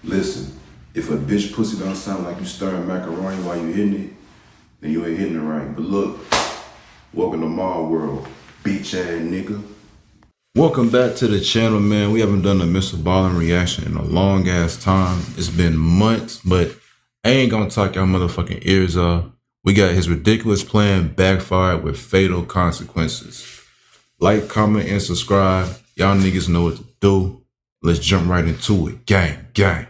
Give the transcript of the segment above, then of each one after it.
Listen, if a bitch pussy don't sound like you stirring macaroni while you hitting it, then you ain't hitting it right. But look, welcome to my world, beach ass nigga. Welcome back to the channel, man. We haven't done a Mrballen reaction in a long ass time. It's been months, but I ain't gonna talk y'all motherfucking ears off. We got his ridiculous plan backfired with fatal consequences. Like, comment, and subscribe. Y'all niggas know what to do. Let's jump right into it. Gang, gang.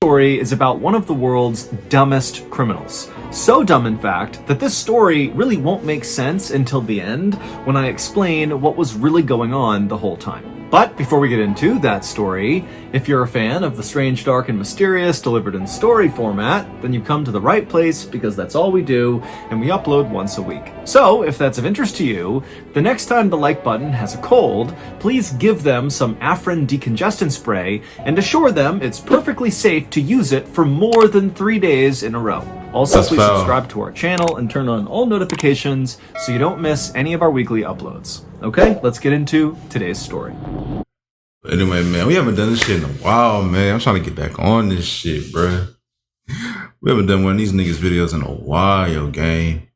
Story is about one of the world's dumbest criminals. So dumb, in fact, that this story really won't make sense until the end when I explain what was really going on the whole time. But before we get into that story, if you're a fan of the strange, dark, and mysterious delivered in story format, then you've come to the right place because that's all we do, and we upload once a week. So if that's of interest to you, the next time the like button has a cold, please give them some Afrin decongestant spray and assure them it's perfectly safe to use it for more than 3 days in a row. Also, please subscribe to our channel and turn on all notifications so you don't miss any of our weekly uploads. Okay, let's get into today's story. Anyway, man, we haven't done this shit in a while, man. I'm trying to get back on this shit, bruh. We haven't done one of these niggas videos in a while, gang.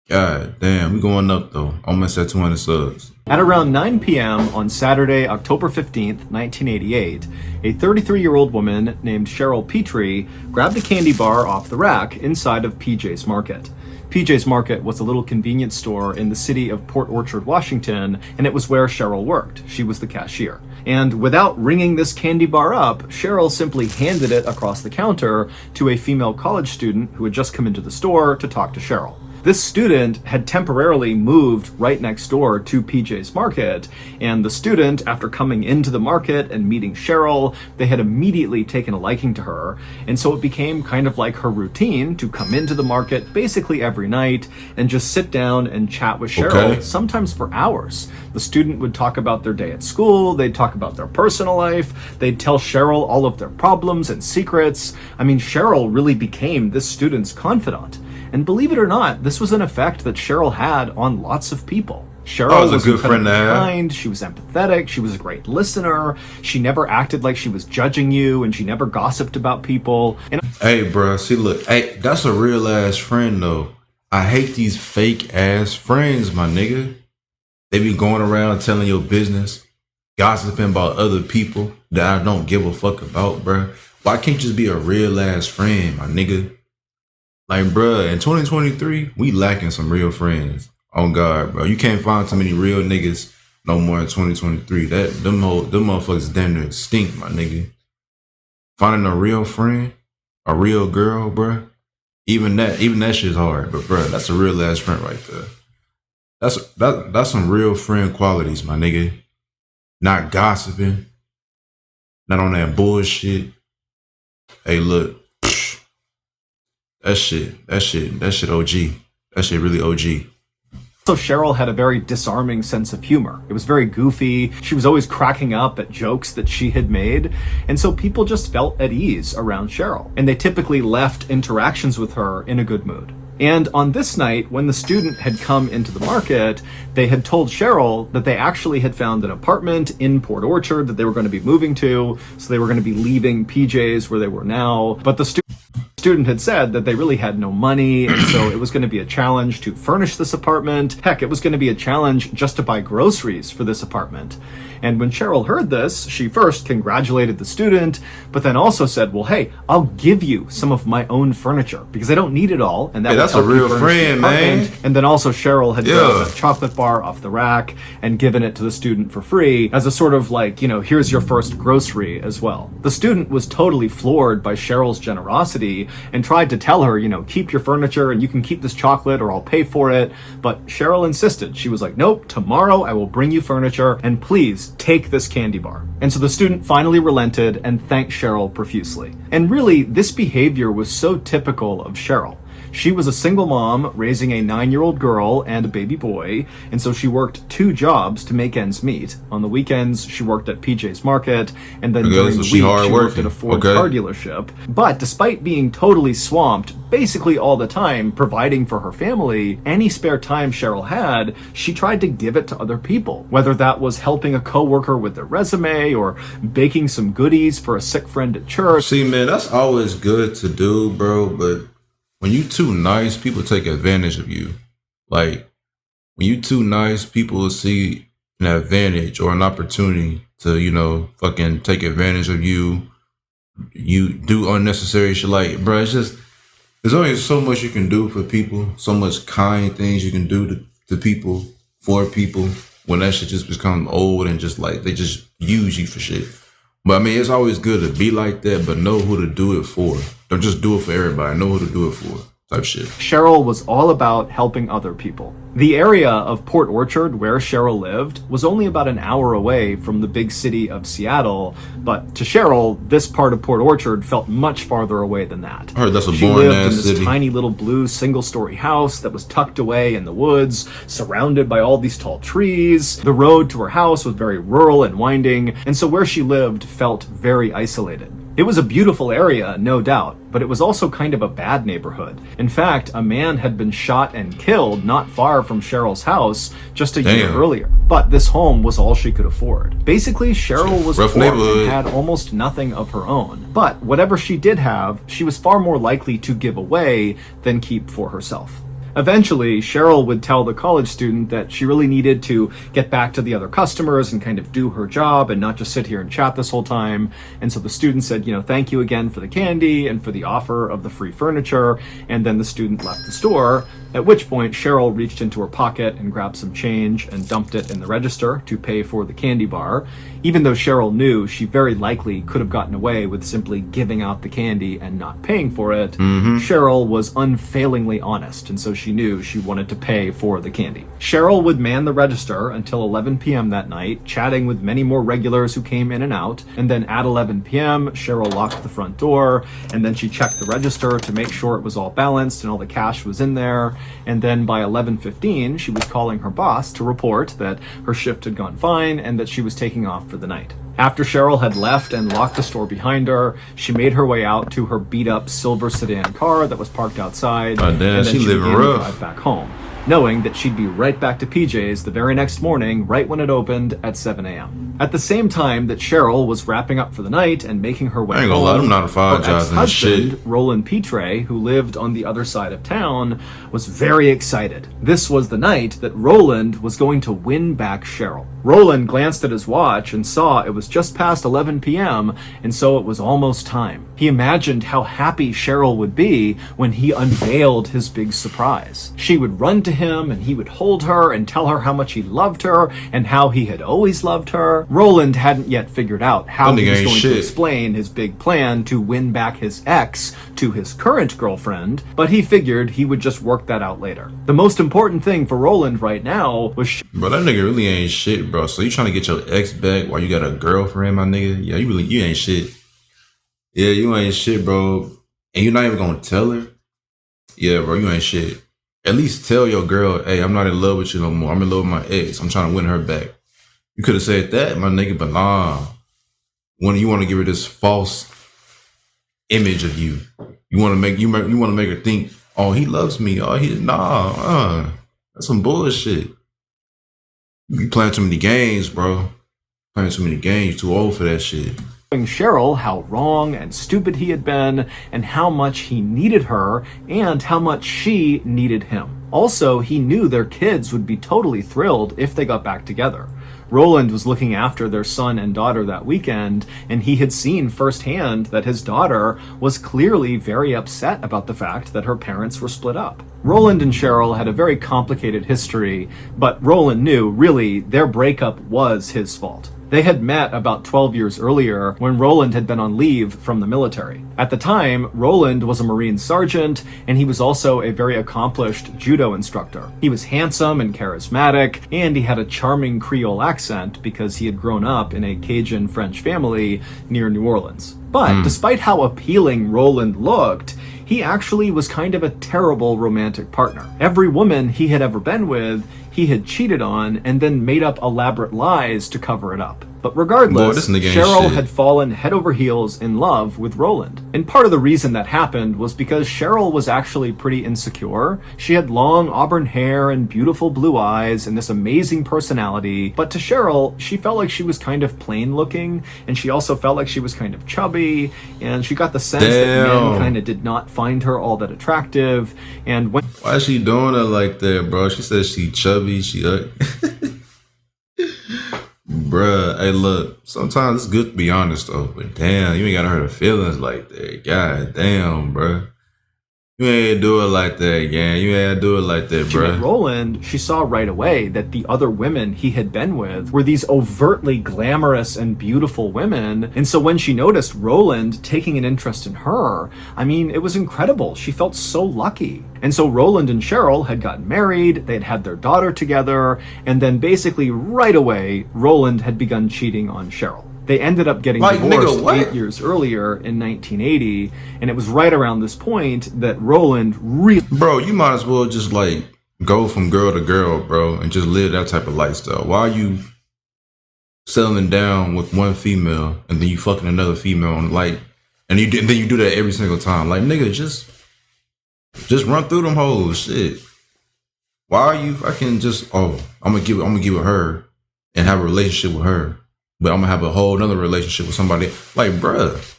God damn, we going up though. Almost at 200 subs. At around 9 p.m. on Saturday, October 15th, 1988, a 33-year-old woman named Cheryl Petrie grabbed a candy bar off the rack inside of PJ's Market. PJ's Market was a little convenience store in the city of Port Orchard, Washington, and it was where Cheryl worked. She was the cashier. And without ringing this candy bar up, Cheryl simply handed it across the counter to a female college student who had just come into the store to talk to Cheryl. This student had temporarily moved right next door to PJ's Market, and the student, after coming into the market and meeting Cheryl, they had immediately taken a liking to her, and so it became kind of like her routine to come into the market basically every night and just sit down and chat with Cheryl, sometimes for hours. The student would talk about their day at school, they'd talk about their personal life, they'd tell Cheryl all of their problems and secrets. I mean, Cheryl really became this student's confidant. And believe it or not, this was an effect that Cheryl had on lots of people. Cheryl was a good friend to have. Kind, she was empathetic, she was a great listener, she never acted like she was judging you, and she never gossiped about people. And hey, bro, see, look, hey, that's a real ass friend, though. I hate these fake ass friends, my nigga. They be going around telling your business, gossiping about other people that I don't give a fuck about, bro. Why can't you just be a real ass friend, my nigga? Like, bruh, in 2023, we lacking some real friends. Oh God, bro. You can't find too many real niggas no more in 2023. Them motherfuckers damn near stink, my nigga. Finding a real friend, a real girl, bruh. Even that shit's hard. But bruh, that's a real ass friend right there. That's some real friend qualities, my nigga. Not gossiping. Not on that bullshit. Hey, look. That shit OG. That shit really OG. So Cheryl had a very disarming sense of humor. It was very goofy. She was always cracking up at jokes that she had made. And so people just felt at ease around Cheryl. And they typically left interactions with her in a good mood. And on this night, when the student had come into the market, they had told Cheryl that they actually had found an apartment in Port Orchard that they were going to be moving to. So they were going to be leaving PJ's where they were now. But the student had said that they really had no money, and so it was going to be a challenge to furnish this apartment. Heck, it was going to be a challenge just to buy groceries for this apartment. And when Cheryl heard this, she first congratulated the student, but then also said, well, hey, I'll give you some of my own furniture because I don't need it all. And that's a real friend, man. And then also Cheryl had grabbed a chocolate bar off the rack and given it to the student for free as a sort of like, you know, here's your first grocery as well. The student was totally floored by Cheryl's generosity and tried to tell her, you know, keep your furniture and you can keep this chocolate or I'll pay for it. But Cheryl insisted. She was like, nope, tomorrow I will bring you furniture and please take this candy bar. And so the student finally relented and thanked Cheryl profusely. And really, this behavior was so typical of Cheryl. She was a single mom raising a 9-year-old girl and a baby boy, and so she worked 2 jobs to make ends meet. On the weekends, she worked at PJ's Market, and then during the week, she worked at a Ford car dealership. But despite being totally swamped basically all the time providing for her family, any spare time Cheryl had, she tried to give it to other people, whether that was helping a coworker with their resume or baking some goodies for a sick friend at church. See, man, that's always good to do, bro, but when you too nice, people take advantage of you. Like, when you too nice, people will see an advantage or an opportunity to, you know, fucking take advantage of you. You do unnecessary shit. Like, bro, it's just, there's only so much you can do for people, so much kind things you can do to people, for people, when that shit just becomes old and just like, they just use you for shit. But I mean, it's always good to be like that, but know who to do it for. Don't just do it for everybody. Know who to do it for. Type shit. Cheryl was all about helping other people. The area of Port Orchard where Cheryl lived was only about an hour away from the big city of Seattle, but to Cheryl, this part of Port Orchard felt much farther away than that. I heard that's a She boring lived ass in this city. tiny little blue single-story house that was tucked away in the woods, surrounded by all these tall trees. The road to her house was very rural and winding, and so where she lived felt very isolated. It was a beautiful area, no doubt, but it was also kind of a bad neighborhood. In fact, a man had been shot and killed not far from Cheryl's house just a year earlier. But this home was all she could afford. Basically, Cheryl was poor and had almost nothing of her own. But whatever she did have, she was far more likely to give away than keep for herself. Eventually, Cheryl would tell the college student that she really needed to get back to the other customers and kind of do her job and not just sit here and chat this whole time. And so the student said, you know, thank you again for the candy and for the offer of the free furniture. And then the student left the store, at which point Cheryl reached into her pocket and grabbed some change and dumped it in the register to pay for the candy bar. Even though Cheryl knew she very likely could have gotten away with simply giving out the candy and not paying for it, Cheryl was unfailingly honest, and so she knew she wanted to pay for the candy. Cheryl would man the register until 11 p.m. that night, chatting with many more regulars who came in and out, and then at 11 p.m., Cheryl locked the front door, and then she checked the register to make sure it was all balanced and all the cash was in there, and then by 11:15, she was calling her boss to report that her shift had gone fine and that she was taking off for the night. After Cheryl had left and locked the store behind her, she made her way out to her beat-up silver sedan car that was parked outside, and then she began living to rough. drive back home, knowing that she'd be right back to PJ's the very next morning, right when it opened at 7 a.m. At the same time that Cheryl was wrapping up for the night and making her way I ain't gonna home, lie, I'm not her apologizing and shit. ex-husband, Roland Pitre, who lived on the other side of town, was very excited. This was the night that Roland was going to win back Cheryl. Roland glanced at his watch and saw it was just past 11 p.m., and so it was almost time. He imagined how happy Cheryl would be when he unveiled his big surprise. She would run to him and he would hold her and tell her how much he loved her and how he had always loved her. Roland hadn't yet figured out how he was going to explain his big plan to win back his ex to his current girlfriend, but he figured he would just work that out later. The most important thing for Roland right now was bro, that nigga really ain't shit, bro. So you trying to get your ex back while you got a girlfriend, my nigga? Yeah, you ain't shit. Yeah, you ain't shit, bro. And you're not even gonna tell her? Yeah, bro, you ain't shit. At least tell your girl, hey, I'm not in love with you no more. I'm in love with my ex. I'm trying to win her back. You could have said that, my nigga, but nah. When you want to give her this false image of you, you want to make her think, oh, he loves me. Oh, that's some bullshit. You playing too many games, bro. Playing too many games. You're too old for that shit. Showing Cheryl how wrong and stupid he had been, and how much he needed her, and how much she needed him. Also, he knew their kids would be totally thrilled if they got back together. Roland was looking after their son and daughter that weekend, and he had seen firsthand that his daughter was clearly very upset about the fact that her parents were split up. Roland and Cheryl had a very complicated history, but Roland knew, really, their breakup was his fault. They had met about 12 years earlier when Roland had been on leave from the military. At the time, Roland was a Marine sergeant, and he was also a very accomplished judo instructor. He was handsome and charismatic, and he had a charming Creole accent because he had grown up in a Cajun French family near New Orleans. But despite how appealing Roland looked, he actually was kind of a terrible romantic partner. Every woman he had ever been with, he had cheated on and then made up elaborate lies to cover it up. But regardless, Cheryl had fallen head over heels in love with Roland. And part of the reason that happened was because Cheryl was actually pretty insecure. She had long auburn hair and beautiful blue eyes and this amazing personality. But to Cheryl, she felt like she was kind of plain looking, and she also felt like she was kind of chubby, and she got the sense that men kind of did not find her all that attractive. And when— Why is she doing it like that, bro? She says she chubby, she Bruh, hey, look, sometimes it's good to be honest, though. But damn, you ain't gotta hurt her feelings like that. God damn, bruh. You ain't do it like that, gang. You ain't do it like that, bruh. With Roland, she saw right away that the other women he had been with were these overtly glamorous and beautiful women. And so when she noticed Roland taking an interest in her, I mean, it was incredible. She felt so lucky. And so Roland and Cheryl had gotten married, they'd had their daughter together, and then basically right away, Roland had begun cheating on Cheryl. They ended up getting divorced 8 years earlier in 1980, and it was right around this point that Roland really— Bro, you might as well just like go from girl to girl, bro, and just live that type of lifestyle. Why are you settling down with one female and then you fucking another female and like, and then you do that every single time? Like, nigga, just run through them hoes, shit. Why are you fucking just, oh, I'm gonna give it her and have a relationship with her, but I'm gonna have a whole nother relationship with somebody? Like, bruh,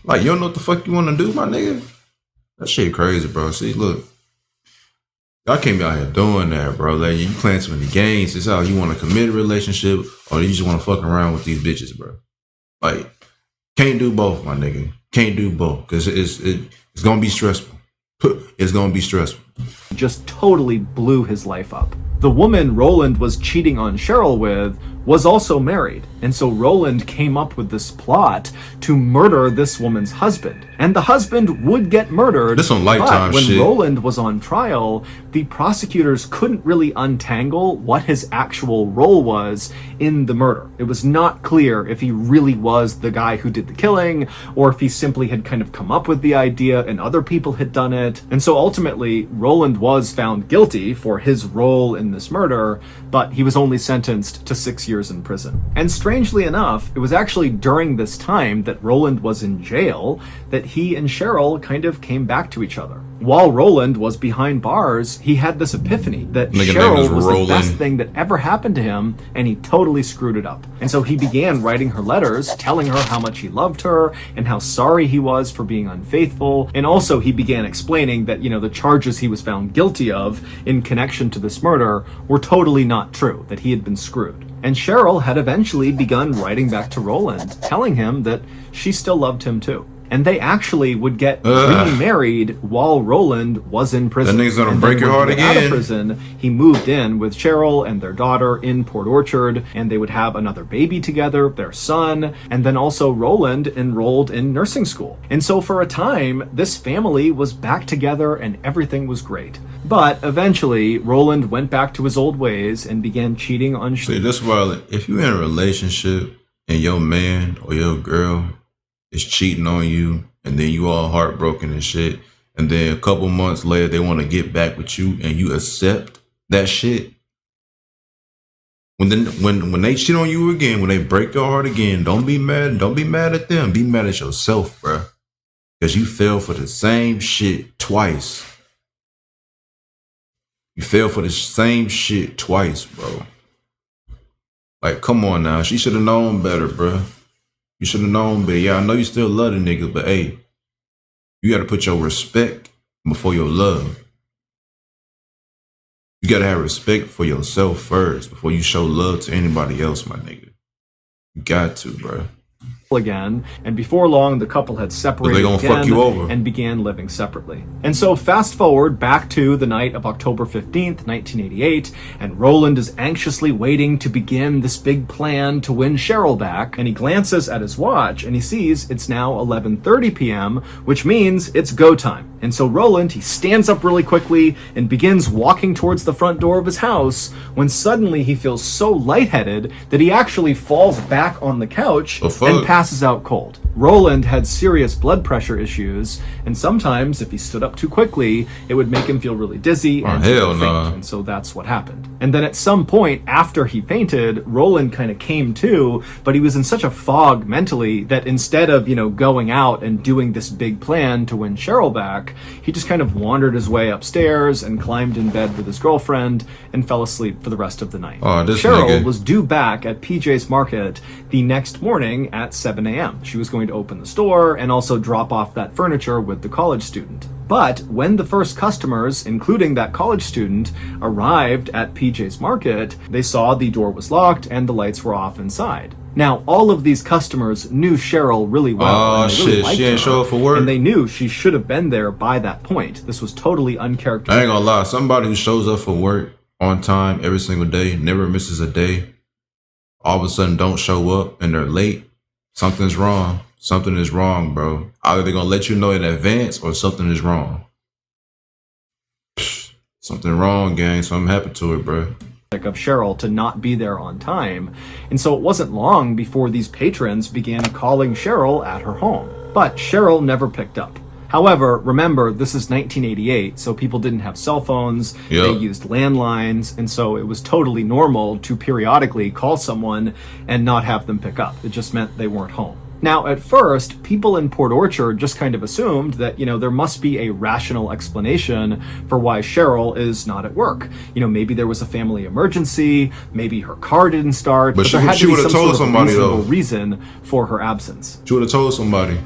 like, you don't know what the fuck you wanna do, my nigga? That shit crazy, bro. See, look, y'all can't be out here doing that, bro. Like, you playing too many games. It's how you want to commit a relationship or you just want to fuck around with these bitches, bro. Like, can't do both, my nigga. Can't do both, because it's gonna be stressful. It's gonna be stressful. Just totally blew his life up. The woman Roland was cheating on Cheryl with was also married, and so Roland came up with this plot to murder this woman's husband. And the husband would get murdered. This on Lifetime but when shit. Roland was on trial, the prosecutors couldn't really untangle what his actual role was in the murder. It was not clear if he really was the guy who did the killing, or if he simply had kind of come up with the idea and other people had done it. And so ultimately, Roland was found guilty for his role in this murder, but he was only sentenced to 6 years in prison. And strangely enough, it was actually during this time that Roland was in jail that he and Cheryl kind of came back to each other. While Roland was behind bars, he had this epiphany that Cheryl was the best thing that ever happened to him, and he totally screwed it up. And so he began writing her letters, telling her how much he loved her and how sorry he was for being unfaithful. And also he began explaining that, the charges he was found guilty of in connection to this murder were totally not true, that he had been screwed. And Cheryl had eventually begun writing back to Roland, telling him that she still loved him too. And they actually would get remarried while Roland was in prison. That nigga's gonna break your heart again. Out of prison, he moved in with Cheryl and their daughter in Port Orchard, and they would have another baby together, their son, and then also Roland enrolled in nursing school. And so for a time, this family was back together and everything was great. But eventually, Roland went back to his old ways and began cheating on Cheryl. See, this is why, if you're in a relationship and your man or your girl is cheating on you, and then you all heartbroken and shit, and then a couple months later they want to get back with you, and you accept that shit. When they cheat on you again, when they break your heart again, don't be mad. Don't be mad at them. Be mad at yourself, bro, because you fell for the same shit twice. You fell for the same shit twice, bro. Like, come on now. She should have known better, bro. You should have known better. Yeah, I know you still love the nigga, but hey, you got to put your respect before your love. You got to have respect for yourself first before you show love to anybody else, my nigga. You got to, bro. Again, and before long the couple had separated again and began living separately. And so fast forward back to the night of October 15th, 1988, and Roland is anxiously waiting to begin this big plan to win Cheryl back, and he glances at his watch and he sees it's now 11:30 p.m., which means it's go time. And so Roland, he stands up really quickly and begins walking towards the front door of his house when suddenly he feels so lightheaded that he actually falls back on the couch and passes out cold. Roland had serious blood pressure issues, and sometimes if he stood up too quickly, it would make him feel really dizzy and he would faint, and so that's what happened. And then at some point after he fainted, Roland kind of came to, but he was in such a fog mentally that instead of, going out and doing this big plan to win Cheryl back, he just kind of wandered his way upstairs and climbed in bed with his girlfriend and fell asleep for the rest of the night. Cheryl was due back at PJ's Market the next morning at 7 a.m. She was going to open the store and also drop off that furniture with the college student. But when the first customers, including that college student, arrived at PJ's Market, they saw the door was locked and the lights were off inside. Now, all of these customers knew Cheryl really well. Oh, shit, she didn't show up for work? And they knew she should have been there by that point. This was totally uncharacteristic. I ain't gonna lie, somebody who shows up for work on time every single day, never misses a day, all of a sudden don't show up and they're late, something's wrong. Something is wrong, bro. Either they're gonna let you know in advance or something is wrong. Something wrong, gang. Something happened to it, bro. Of Cheryl to not be there on time. And so it wasn't long before these patrons began calling Cheryl at her home. But Cheryl never picked up. However, remember, this is 1988, so people didn't have cell phones, They used landlines, and so it was totally normal to periodically call someone and not have them pick up. It just meant they weren't home. Now, at first, people in Port Orchard just kind of assumed that, there must be a rational explanation for why Cheryl is not at work. Maybe there was a family emergency, maybe her car didn't start, but there had to be some sort of reasonable reason for her absence. She would have told somebody.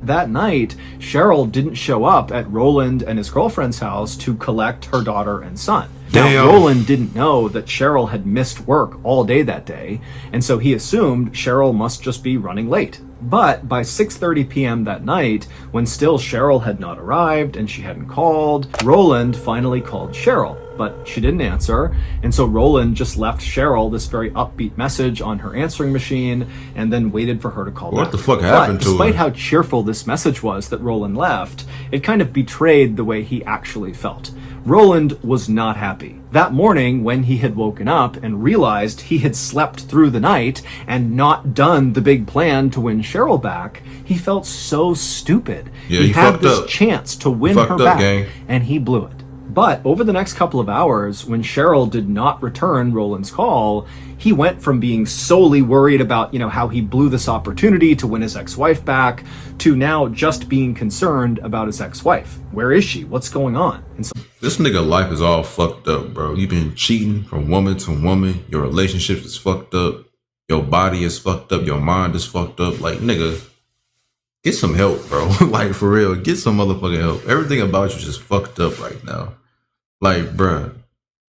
That night, Cheryl didn't show up at Roland and his girlfriend's house to collect her daughter and son. Now, Roland didn't know that Cheryl had missed work all day that day, and so he assumed Cheryl must just be running late. But by 6:30 p.m. that night, when still Cheryl had not arrived and she hadn't called, Roland finally called Cheryl, but she didn't answer, and so Roland just left Cheryl this very upbeat message on her answering machine and then waited for her to call back. What the fuck happened to her? Despite how cheerful this message was that Roland left, it kind of betrayed the way he actually felt. Roland was not happy. That morning, when he had woken up and realized he had slept through the night and not done the big plan to win Cheryl back, he felt so stupid. Yeah, he had this chance to win her back, and he blew it. But over the next couple of hours, when Cheryl did not return Roland's call, he went from being solely worried about, how he blew this opportunity to win his ex-wife back, to now just being concerned about his ex-wife. Where is she? What's going on? And so this nigga life is all fucked up, bro. You've been cheating from woman to woman. Your relationship is fucked up. Your body is fucked up. Your mind is fucked up. Like, nigga, get some help, bro. Like, for real, get some motherfucking help. Everything about you is just fucked up right now. Like, bruh,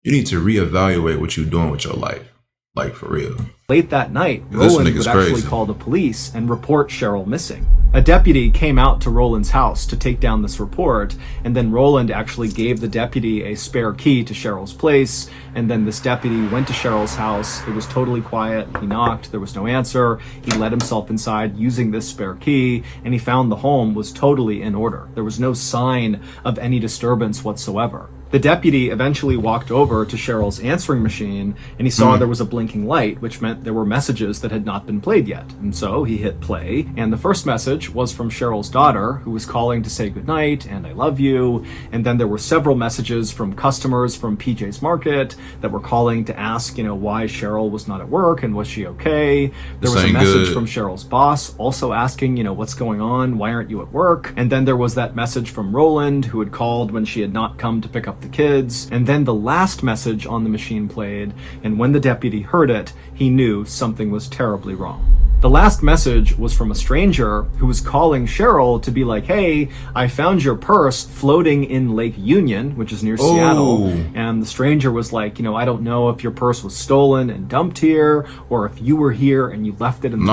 you need to reevaluate what you're doing with your life. Like, for real. Late that night, Roland would actually call the police and report Cheryl missing. A deputy came out to Roland's house to take down this report, and then Roland actually gave the deputy a spare key to Cheryl's place, and then this deputy went to Cheryl's house. It was totally quiet. He knocked. There was no answer. He let himself inside using this spare key, and he found the home was totally in order. There was no sign of any disturbance whatsoever. The deputy eventually walked over to Cheryl's answering machine, and he saw there was a blinking light, which meant there were messages that had not been played yet. And so he hit play, and the first message was from Cheryl's daughter, who was calling to say goodnight and I love you. And then there were several messages from customers from PJ's Market that were calling to ask, why Cheryl was not at work and was she okay. There was a message from Cheryl's boss also asking, what's going on? Why aren't you at work? And then there was that message from Roland, who had called when she had not come to pick up the kids. And then the last message on the machine played, and when the deputy heard it, he knew something was terribly wrong. The last message was from a stranger who was calling Cheryl to be like, hey, I found your purse floating in Lake Union, which is near Seattle. And the stranger was like, I don't know if your purse was stolen and dumped here, or if you were here and you left it in the...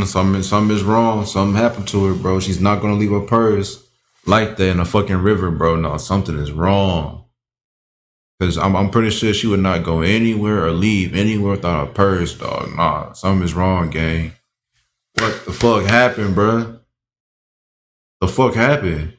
Something is wrong. Something happened to her, bro. She's not gonna leave her purse like that in a fucking river, bro. No, something is wrong. Because I'm pretty sure she would not go anywhere or leave anywhere without a purse, dog. Nah, something is wrong, gang. What the fuck happened, bruh? The fuck happened?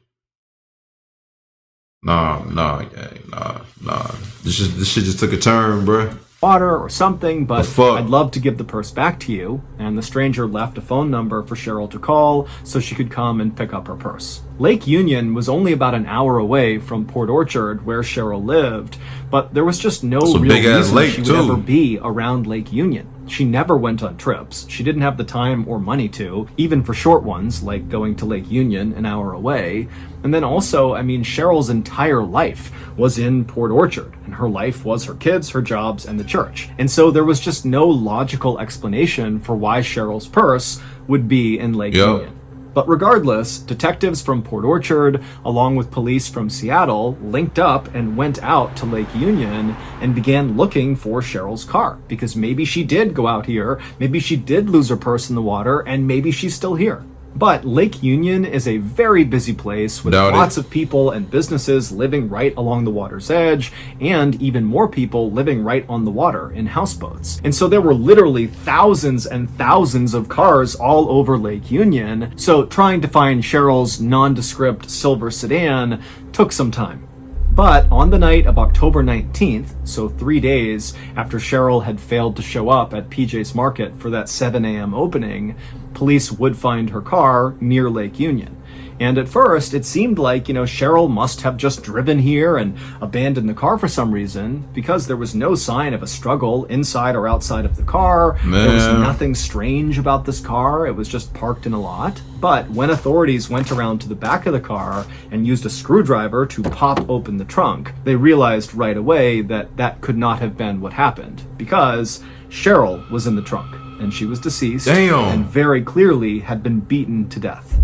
Nah, gang. Nah. This shit just took a turn, bruh. water or something, but fuck? I'd love to give the purse back to you. And the stranger left a phone number for Cheryl to call so she could come and pick up her purse. Lake Union was only about an hour away from Port Orchard, where Cheryl lived, but there was just no real reason she would ever be around Lake Union. She never went on trips. She didn't have the time or money to, even for short ones, like going to Lake Union an hour away. And then also, I mean, Cheryl's entire life was in Port Orchard, and her life was her kids, her jobs, and the church. And so there was just no logical explanation for why Cheryl's purse would be in Lake Union. But regardless, detectives from Port Orchard, along with police from Seattle, linked up and went out to Lake Union and began looking for Cheryl's car, because maybe she did go out here, maybe she did lose her purse in the water, and maybe she's still here. But Lake Union is a very busy place with lots of people and businesses living right along the water's edge, and even more people living right on the water in houseboats. And so there were literally thousands and thousands of cars all over Lake Union. So trying to find Cheryl's nondescript silver sedan took some time. But on the night of October 19th, so 3 days after Cheryl had failed to show up at PJ's Market for that 7 a.m. opening, police would find her car near Lake Union. And at first, it seemed like, Cheryl must have just driven here and abandoned the car for some reason, because there was no sign of a struggle inside or outside of the car. There was nothing strange about this car. It was just parked in a lot. But when authorities went around to the back of the car and used a screwdriver to pop open the trunk, they realized right away that that could not have been what happened, because Cheryl was in the trunk, and she was deceased and very clearly had been beaten to death.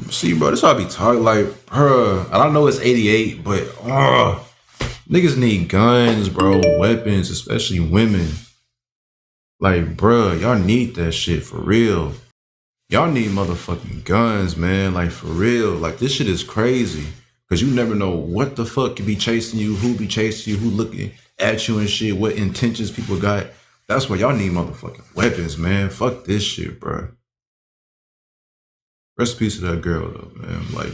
See, bro, this how I be talking. Like, I don't know it's 88, but niggas need guns, bro, weapons, especially women. Like, bro, y'all need that shit for real. Y'all need motherfucking guns, man. Like, for real. Like, this shit is crazy. Because you never know what the fuck could be chasing you, who be chasing you, who looking at you and shit, what intentions people got. That's why y'all need motherfucking weapons, man. Fuck this shit, bro. Rest in peace to that girl, though, man. Like,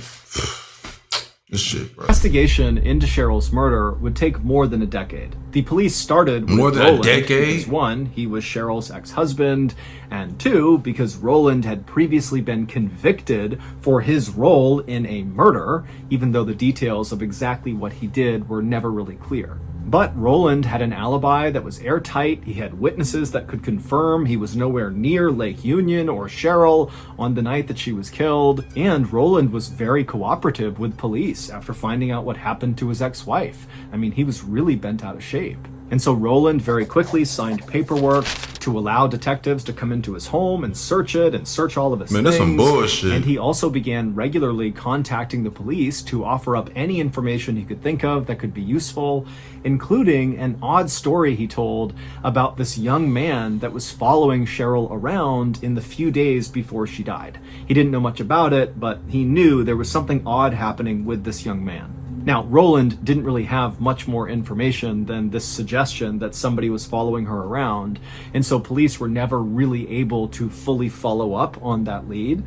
this shit, bro. Investigation into Cheryl's murder would take more than a decade. The police started with Roland, a decade? Because one, he was Cheryl's ex-husband, and two, because Roland had previously been convicted for his role in a murder, even though the details of exactly what he did were never really clear. But Roland had an alibi that was airtight. He had witnesses that could confirm he was nowhere near Lake Union or Cheryl on the night that she was killed. And Roland was very cooperative with police after finding out what happened to his ex-wife. I mean, he was really bent out of shape. And so Roland very quickly signed paperwork to allow detectives to come into his home and search it and search all of his things. That's some bullshit. And he also began regularly contacting the police to offer up any information he could think of that could be useful, including an odd story he told about this young man that was following Cheryl around in the few days before she died. He didn't know much about it, but he knew there was something odd happening with this young man. Now, Roland didn't really have much more information than this suggestion that somebody was following her around, and so police were never really able to fully follow up on that lead.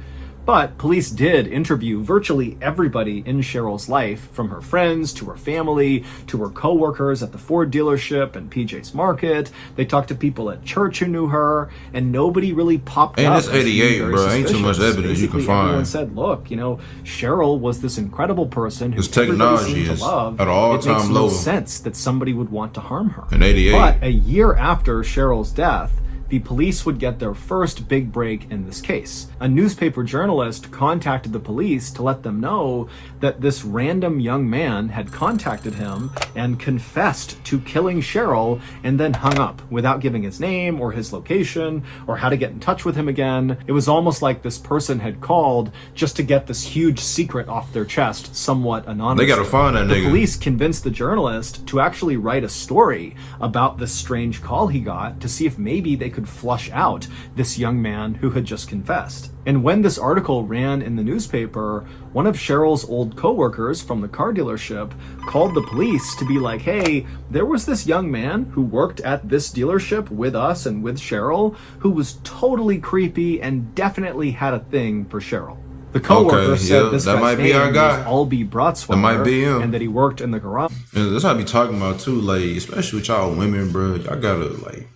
But police did interview virtually everybody in Cheryl's life, from her friends to her family to her co-workers at the Ford dealership and PJ's Market. They talked to people at church who knew her, and nobody really popped up. And it's 88, bro. Ain't too much evidence you can find. Everyone said, look, Cheryl was this incredible person who technology seemed to is love. at all time It makes low. no sense that somebody would want to harm her. In 88. But a year after Cheryl's death, the police would get their first big break in this case. A newspaper journalist contacted the police to let them know that this random young man had contacted him and confessed to killing Cheryl and then hung up without giving his name or his location or how to get in touch with him again. It was almost like this person had called just to get this huge secret off their chest, somewhat anonymously. They gotta find that nigga. The police convinced the journalist to actually write a story about this strange call he got to see if maybe they could flush out this young man who had just confessed. And when this article ran in the newspaper, one of Cheryl's old co-workers from the car dealership called the police to be like, hey, there was this young man who worked at this dealership with us and with Cheryl who was totally creepy and definitely had a thing for Cheryl. The coworker Okay, said yeah, this that guy's might be our name guy. was Albie Broadsweiler, That might be him. and that he worked in the garage. And that's what I be talking about too. Like, especially with y'all women, bro. Y'all gotta like.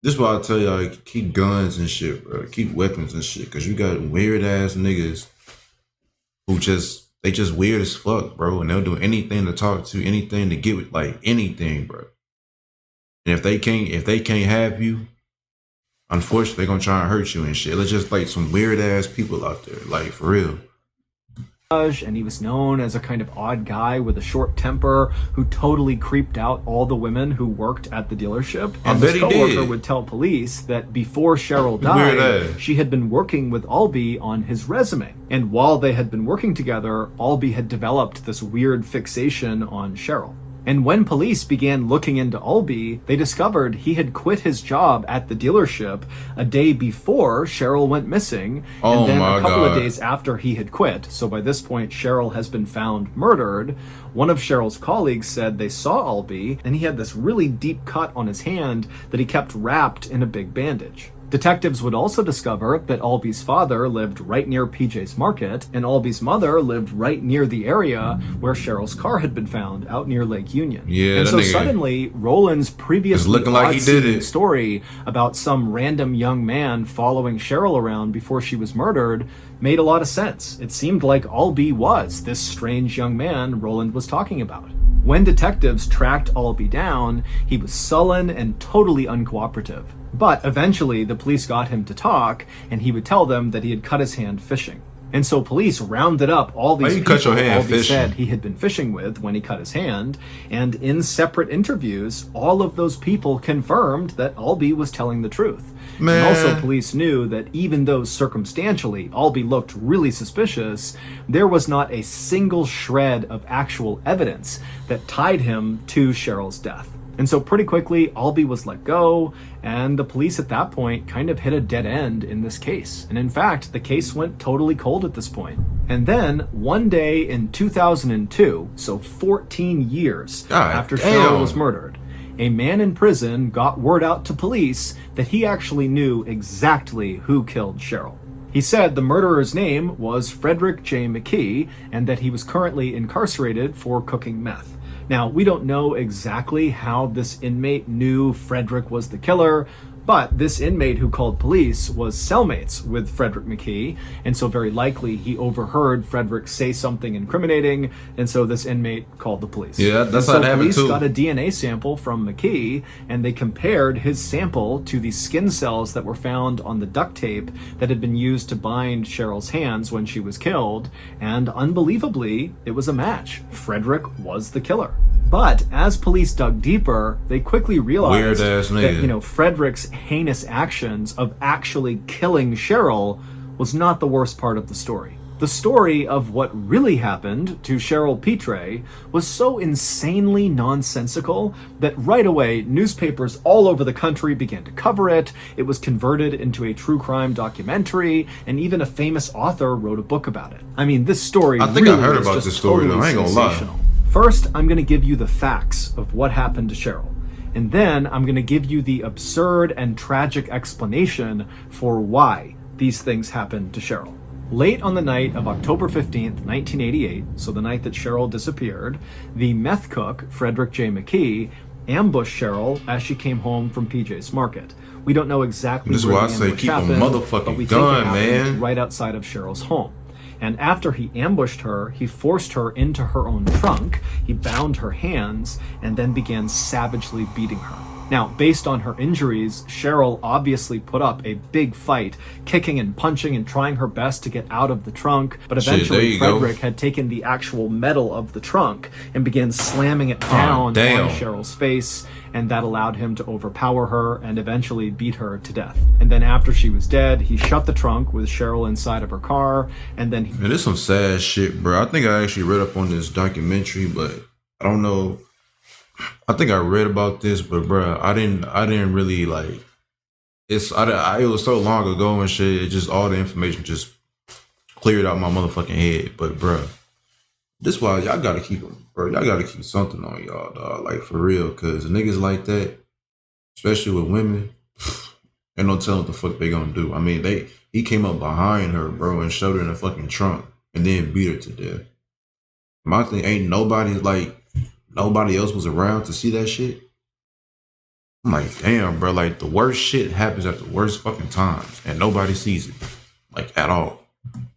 This is why I tell y'all like, keep guns and shit, bro. Keep weapons and shit, cause you got weird ass niggas who they just weird as fuck, bro, and they'll do anything to talk to, anything to get with, like anything, bro. And if they can't have you, unfortunately, they're gonna try and hurt you and shit. It's just like some weird ass people out there, like for real. And he was known as a kind of odd guy with a short temper who totally creeped out all the women who worked at the dealership. And bet his he coworker did. would tell police that before Cheryl Weird died, ass. she had been working with Albie on his resume. And while they had been working together, Albie had developed this weird fixation on Cheryl. And when police began looking into Albie, they discovered he had quit his job at the dealership a day before Cheryl went missing, Oh and then my a couple of God. days after he had quit. So by this point, Cheryl has been found murdered. One of Cheryl's colleagues said they saw Albie, and he had this really deep cut on his hand that he kept wrapped in a big bandage. Detectives would also discover that Albie's father lived right near PJ's Market, and Albie's mother lived right near the area where Cheryl's car had been found, out near Lake Union. Yeah, and that so nigga suddenly, Roland's previously It's looking like he did odd-seeming it. story about some random young man following Cheryl around before she was murdered made a lot of sense. It seemed like Albie was this strange young man Roland was talking about. When detectives tracked Albie down, he was sullen and totally uncooperative. But eventually, the police got him to talk, and he would tell them that he had cut his hand fishing. And so police rounded up all these you people cut your hand Albie fishing? said he had been fishing with when he cut his hand, and in separate interviews, all of those people confirmed that Albie was telling the truth. Man. And also police knew that even though circumstantially Albie looked really suspicious, there was not a single shred of actual evidence that tied him to Cheryl's death. And so pretty quickly, Albie was let go, and the police at that point kind of hit a dead end in this case. And in fact, the case went totally cold at this point. And then, one day in 2002, so 14 years God after damn. Cheryl was murdered, a man in prison got word out to police that he actually knew exactly who killed Cheryl. He said the murderer's name was Frederick J. McKee, and that he was currently incarcerated for cooking meth. Now, we don't know exactly how this inmate knew Frederick was the killer, but this inmate who called police was cellmates with Frederick McKee, and so very likely he overheard Frederick say something incriminating, and so this inmate called the police. Yeah, that's and how it happened police too. got a DNA sample from McKee, and they compared his sample to the skin cells that were found on the duct tape that had been used to bind Cheryl's hands when she was killed, and unbelievably, it was a match. Frederick was the killer. But as police dug deeper, they quickly realized Weird-ass that, nigga. Frederick's heinous actions of actually killing Cheryl was not the worst part of the story. The story of what really happened to Cheryl Pitre was so insanely nonsensical that right away newspapers all over the country began to cover it. It was converted into a true crime documentary, and even a famous author wrote a book about it. I mean, this story I think really I heard is about just this story, though. totally I ain't gonna lie. sensational. First, I'm going to give you the facts of what happened to Cheryl. And then I'm going to give you the absurd and tragic explanation for why these things happened to Cheryl. Late on the night of October 15th, 1988, so the night that Cheryl disappeared, the meth cook, Frederick J. McKee, ambushed Cheryl as she came home from PJ's Market. We don't know exactly This is where why I the say ambush keep a happened, motherfucking but we think gun, it happened man. right outside of Cheryl's home. And after he ambushed her, he forced her into her own trunk, he bound her hands, and then began savagely beating her. Now, based on her injuries, Cheryl obviously put up a big fight, kicking and punching and trying her best to get out of the trunk, but Shit, eventually there you go. Frederick had taken the actual metal of the trunk and began slamming it down damn. on Cheryl's face, and that allowed him to overpower her and eventually beat her to death. And then after she was dead, he shut the trunk with Cheryl inside of her car, and then he Man, this some sad shit, bro. I think I actually read up on this documentary, but I don't know. I think I read about this, but bro, I didn't really like. It was so long ago and shit. It just all the information just cleared out my motherfucking head. But bro, this why y'all gotta keep them, bro. Y'all gotta keep something on y'all, dog. Like for real, cause niggas like that, especially with women, Ain't no telling what the fuck they gonna do. I mean, he came up behind her, bro, and shoved her in the fucking trunk and then beat her to death. My thing ain't nobody else was around to see that shit. I'm like, damn, bro, like the worst shit happens at the worst fucking times and nobody sees it. Like at all.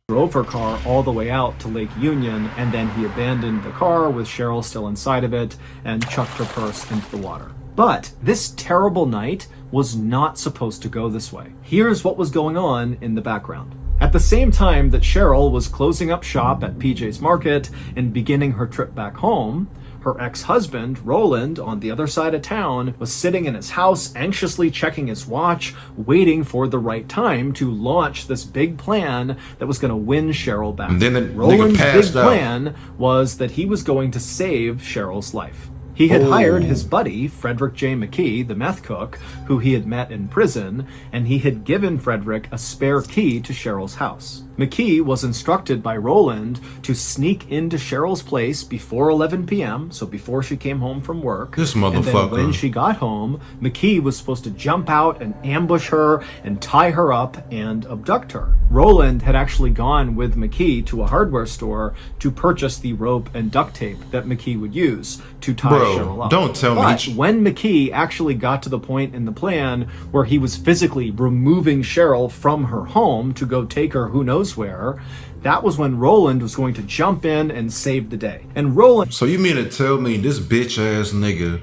Drove her car all the way out to Lake Union, and then he abandoned the car with Cheryl still inside of it and chucked her purse into the water. But this terrible night was not supposed to go this way. Here's what was going on in the background. At the same time that Cheryl was closing up shop at PJ's Market and beginning her trip back home, her ex-husband, Roland, on the other side of town, was sitting in his house anxiously checking his watch, waiting for the right time to launch this big plan that was going to win Cheryl back. And then the Roland's nigga big passed out. plan was that he was going to save Cheryl's life. He had hired his buddy, Frederick J. McKee, the meth cook, who he had met in prison, and he had given Frederick a spare key to Cheryl's house. McKee was instructed by Roland to sneak into Cheryl's place before 11 p.m., so before she came home from work. This And then motherfucker. when she got home, McKee was supposed to jump out and ambush her and tie her up and abduct her. Roland had actually gone with McKee to a hardware store to purchase the rope and duct tape that McKee would use to tie Cheryl up. Don't tell But me. when McKee actually got to the point in the plan where he was physically removing Cheryl from her home to go take her who knows where, that was when Roland was going to jump in and save the day. And Roland... So you mean to tell me this bitch ass nigga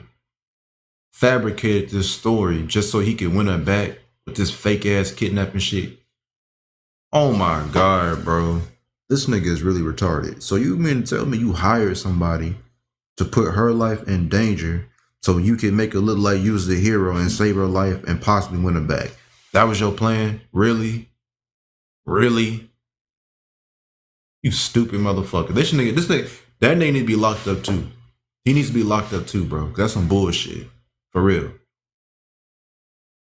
fabricated this story just so he could win her back with this fake ass kidnapping shit? Oh my God, bro. This nigga is really retarded. So you mean to tell me you hired somebody to put her life in danger so you can make her look like you was the hero and save her life and possibly win her back? That was your plan? Really? Really? You stupid motherfucker. This nigga, that nigga need to be locked up too. He needs to be locked up too, bro. That's some bullshit. For real.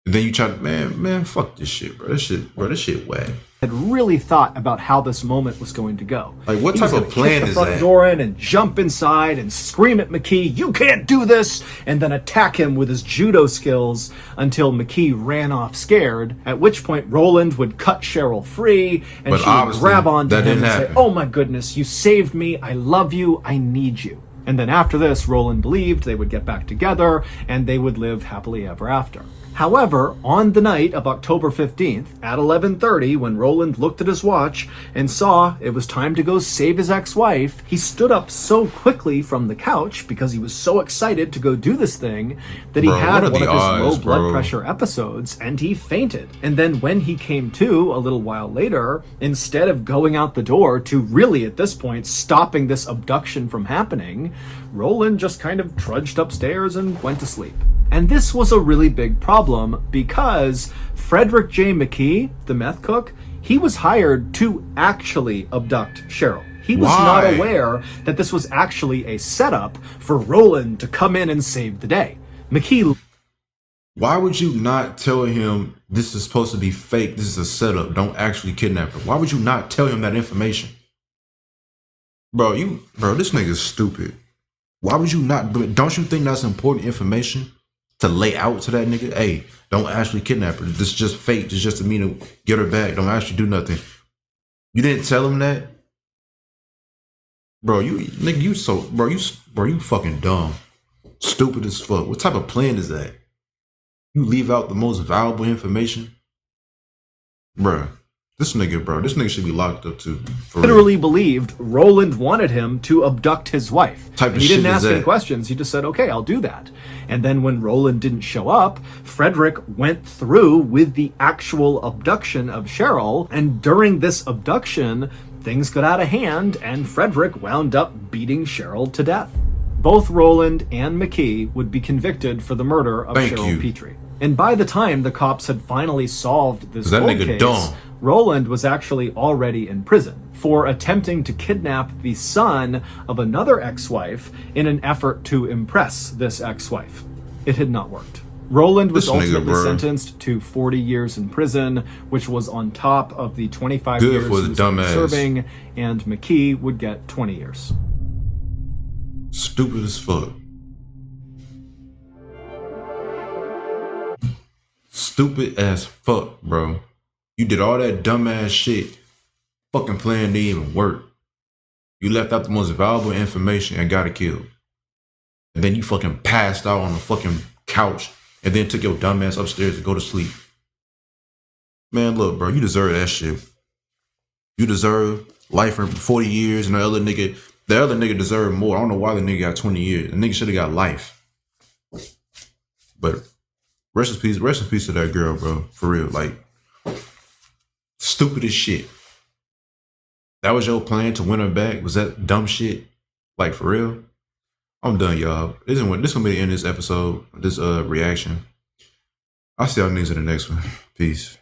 And then you try to, man, fuck this shit, bro. This shit whack. had really thought about how this moment was going to go. Like, what He type was of gonna plan kick the is front that? door in and jump inside and scream at McKee, "You can't do this!" and then attack him with his judo skills until McKee ran off scared, at which point Roland would cut Cheryl free and But she would obviously, grab onto that him didn't and say, happen. "Oh my goodness, you saved me, I love you, I need you." And then after this, Roland believed they would get back together and they would live happily ever after. However, on the night of October 15th at 11:30, when Roland looked at his watch and saw it was time to go save his ex-wife, he stood up so quickly from the couch because he was so excited to go do this thing that he Bro, had what are one the of his odds, low blood bro? pressure episodes and he fainted. And then when he came to a little while later, instead of going out the door to really at this point stopping this abduction from happening, Roland just kind of trudged upstairs and went to sleep. And this was a really big problem because Frederick J. McKee, the meth cook, he was hired to actually abduct Cheryl. He was not Why? aware that this was actually a setup for Roland to come in and save the day. McKee... Why would you not tell him this is supposed to be fake? This is a setup. Don't actually kidnap her. Why would you not tell him that information? Bro, this nigga's stupid. Why would you not? Don't you think that's important information to lay out to that nigga? Hey, don't actually kidnap her. This is just fake. This is just to me to get her back. Don't actually do nothing. You didn't tell him that? Bro, you fucking dumb. Stupid as fuck. What type of plan is that? You leave out the most valuable information? This nigga should be locked up too. For real. literally believed Roland wanted him to abduct his wife. Type of And he didn't shit is ask any that? questions. He just said, "Okay, I'll do that." And then when Roland didn't show up, Frederick went through with the actual abduction of Cheryl. And during this abduction, things got out of hand and Frederick wound up beating Cheryl to death. Both Roland and McKee would be convicted for the murder of Thank Cheryl you. Petrie. And by the time the cops had finally solved this That cold nigga case, dumb. Roland was actually already in prison for attempting to kidnap the son of another ex-wife in an effort to impress this ex-wife. It had not worked. Roland was This nigga, ultimately bro. sentenced to 40 years in prison, which was on top of the 25 Good years for he the was dumbass. serving, and McKee would get 20 years. Stupid as fuck. Stupid as fuck, bro. You did all that dumbass shit. Fucking plan didn't even work. You left out the most valuable information and got it killed. And then you fucking passed out on the fucking couch and then took your dumb ass upstairs to go to sleep. Man, look, bro, you deserve that shit. You deserve life for 40 years, and the other nigga deserved more. I don't know why the nigga got 20 years. The nigga should have got life. But rest in peace to that girl, bro. For real. Like, stupid as shit. That was your plan to win her back? Was that dumb shit? Like, for real? I'm done, y'all. This gonna be the end of this episode, this reaction. I'll see y'all niggas in the next one. Peace.